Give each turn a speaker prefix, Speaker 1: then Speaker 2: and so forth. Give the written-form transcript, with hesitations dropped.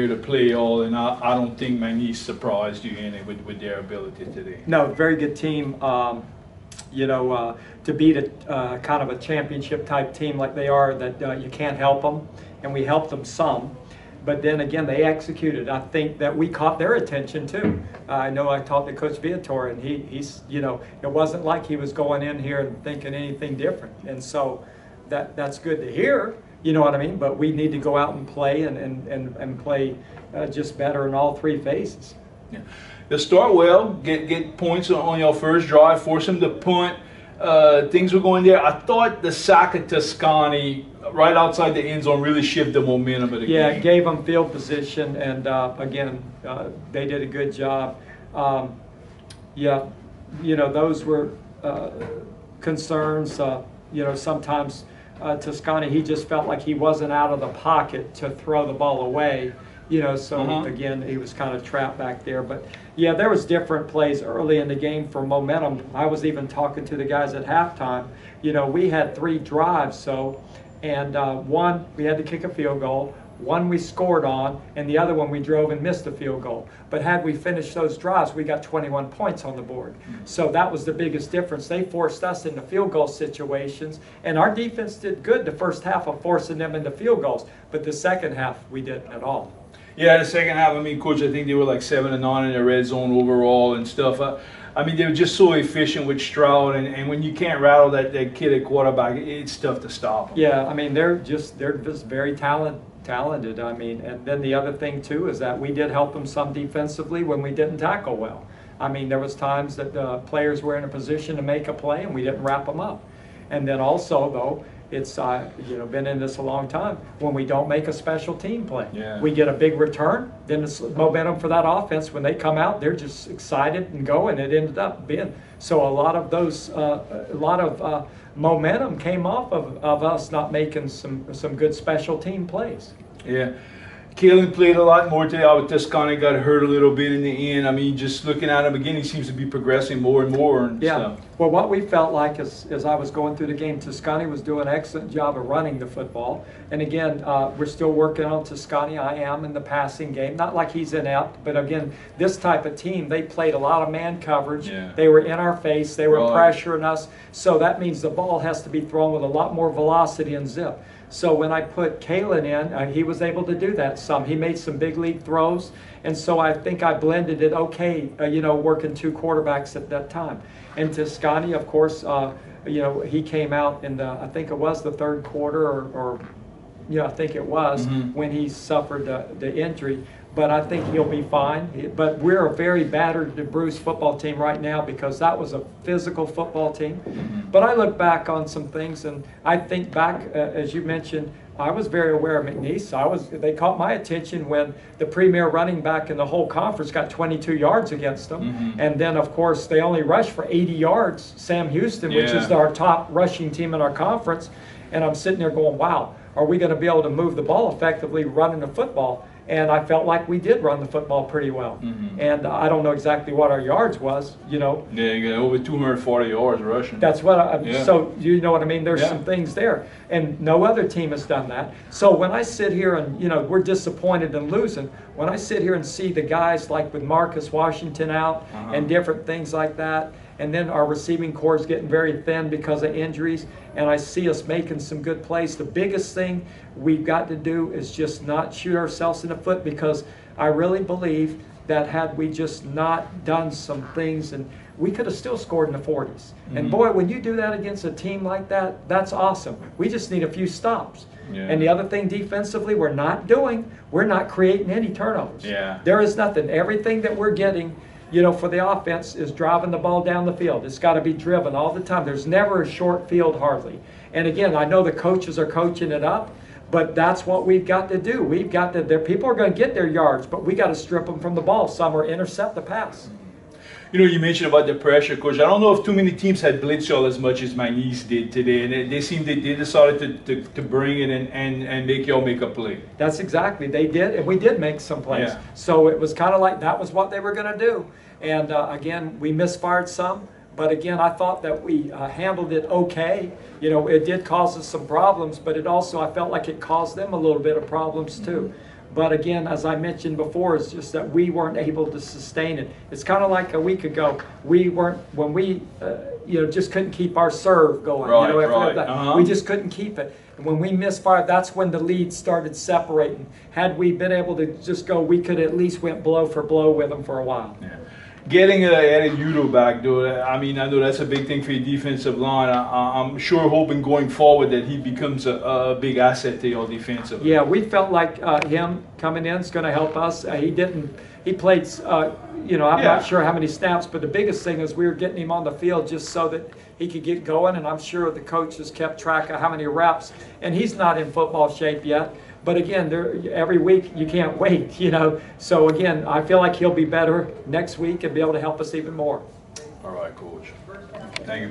Speaker 1: here to play all, and I don't think McNeese surprised you any with their ability today.
Speaker 2: No, very good team. You know, to beat a kind of a championship type team like they are, that you can't help them, and we helped them some. But then again, they executed. I think that we caught their attention too. I know I talked to Coach Viator, and he's, you know, it wasn't like he was going in here and thinking anything different. And so that's good to hear, you know what I mean? But we need to go out and play and play just better in all three phases.
Speaker 1: Yeah. You start well, get points on your first drive, force them to punt. Things were going there. I thought the sack of Toscani right outside the end zone really shifted the momentum of the game.
Speaker 2: Yeah, it gave them field position, and again, they did a good job. Yeah, you know, those were concerns. You know, sometimes Toscani, he just felt like he wasn't out of the pocket to throw the ball away. You know, so again, he was kind of trapped back there. But yeah, there was different plays early in the game for momentum. I was even talking to the guys at halftime. You know, we had 3 drives, and one we had to kick a field goal, one we scored on, and the other one we drove and missed a field goal. But had we finished those drives, we got 21 points on the board. So that was the biggest difference. They forced us into field goal situations, and our defense did good the first half of forcing them into field goals, but the second half we didn't at all.
Speaker 1: Yeah, the second half, I mean, Coach, I think they were like 7-9 in the red zone overall and stuff. I mean, they were just so efficient with Stroud, and when you can't rattle that kid at quarterback, it's tough to stop them.
Speaker 2: Yeah, I mean, they're just very talented. I mean, and then the other thing too is that we did help them some defensively when we didn't tackle well. I mean, there was times that players were in a position to make a play and we didn't wrap them up. And then also, though, it's you know, been in this a long time, when we don't make a special team play.
Speaker 1: Yeah.
Speaker 2: We get a big return, then it's momentum for that offense. When they come out, they're just excited and going. It ended up being so a lot of those momentum came off of us not making some good special team plays.
Speaker 1: Yeah. Kalen played a lot more today. Toscani got hurt a little bit in the end. I mean, just looking at him again, he seems to be progressing more and more. And
Speaker 2: yeah. Well, what we felt like as I was going through the game, Toscani was doing an excellent job of running the football. And again, we're still working on Toscani. I am in the passing game. Not like he's inept, but again, this type of team, they played a lot of man coverage.
Speaker 1: Yeah.
Speaker 2: They were in our face. They were pressuring us. So that means the ball has to be thrown with a lot more velocity and zip. So when I put Kalen in, he was able to do that some. He made some big league throws, and so I think I blended it okay, you know, working 2 quarterbacks at that time. And Toscani, of course, you know, he came out in the, I think it was the 3rd quarter, or yeah, I think it was, when he suffered the injury. But I think he'll be fine. But we're a very battered and bruised football team right now because that was a physical football team. But I look back on some things, and I think back, as you mentioned, I was very aware of McNeese. They caught my attention when the premier running back in the whole conference got 22 yards against them. And then, of course, they only rushed for 80 yards, Sam Houston, which is our top rushing team in our conference. And I'm sitting there going, wow, are we going to be able to move the ball effectively running the football? And I felt like we did run the football pretty well. And I don't know exactly what our yards was, you know.
Speaker 1: Yeah, you got over 240 yards rushing.
Speaker 2: That's what so you know what I mean? There's some things there. And no other team has done that. So when I sit here and, you know, we're disappointed in losing, when I sit here and see the guys like with Marcus Washington out and different things like that, and then our receiving corps is getting very thin because of injuries, and I see us making some good plays. The biggest thing we've got to do is just not shoot ourselves in the foot, because I really believe that had we just not done some things, and we could have still scored in the 40s. And boy, when you do that against a team like that, that's awesome. We just need a few stops. And the other thing defensively we're not creating any turnovers. There is nothing. Everything that we're getting, you know, for the offense is driving the ball down the field. It's got to be driven all the time. There's never a short field hardly. And again, I know the coaches are coaching it up, but that's what we've got to do. We've got to, people are going to get their yards, but we got to strip them from the ball some or intercept the pass.
Speaker 1: You know, you mentioned about the pressure, Coach. I don't know if too many teams had blitz y'all as much as McNeese did today, and they decided to bring it and make y'all make a play.
Speaker 2: That's exactly, they did, and we did make some plays. So it was kind of like that was what they were going to do. And again, we misfired some, but again, I thought that we handled it okay. You know, it did cause us some problems, but it also, I felt like it caused them a little bit of problems too. But again, as I mentioned before, it's just that we weren't able to sustain it. It's kind of like a week ago. We weren't, when we, just couldn't keep our serve going.
Speaker 1: Right,
Speaker 2: We just couldn't keep it. And when we misfired, that's when the lead started separating. Had we been able to just go, we could at least went blow for blow with them for a while.
Speaker 1: Yeah. Getting added Udo back, though, I mean, I know that's a big thing for your defensive line. I'm sure hoping going forward that he becomes a big asset to your defensive.
Speaker 2: Yeah, we felt like him coming in is going to help us. He played, I'm not sure how many snaps, but the biggest thing is we were getting him on the field just so that he could get going, and I'm sure the coaches kept track of how many reps, and he's not in football shape yet. But again, every week you can't wait, So again, I feel like he'll be better next week and be able to help us even more.
Speaker 1: All right, Coach. Thank you.